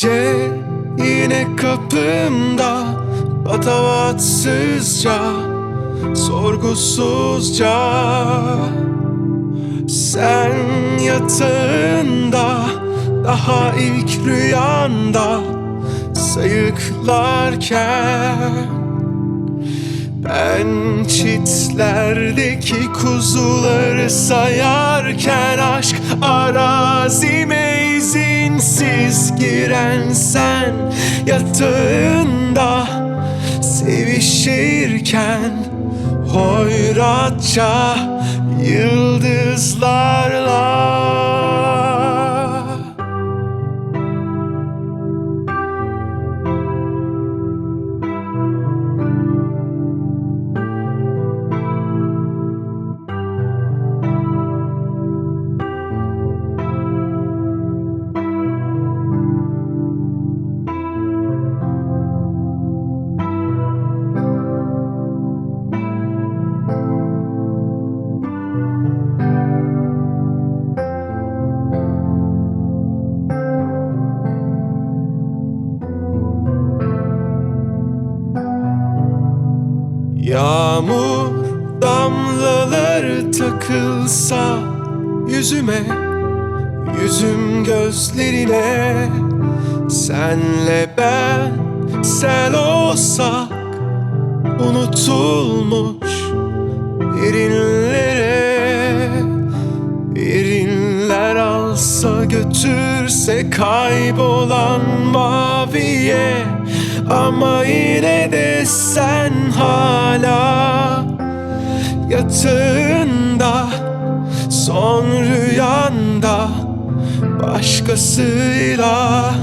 Gece yine kapımda, patavatsızca, sorgusuzca. Sen yatağında, daha ilk rüyanda sayıklarken, ben çitlerdeki kuzuları sayarken, aşk arazime izinsiz giren sen yatağında sevişirken, hoyratça yıldızlarla. Yağmur damlaları takılsa yüzüme, yüzüm gözlerine, senle ben sel olsak unutulmuş derinlere, derinler alsa götürse kaybolan maviye. Ama yine de sen hala yatağında, son rüyanda başkasıyla.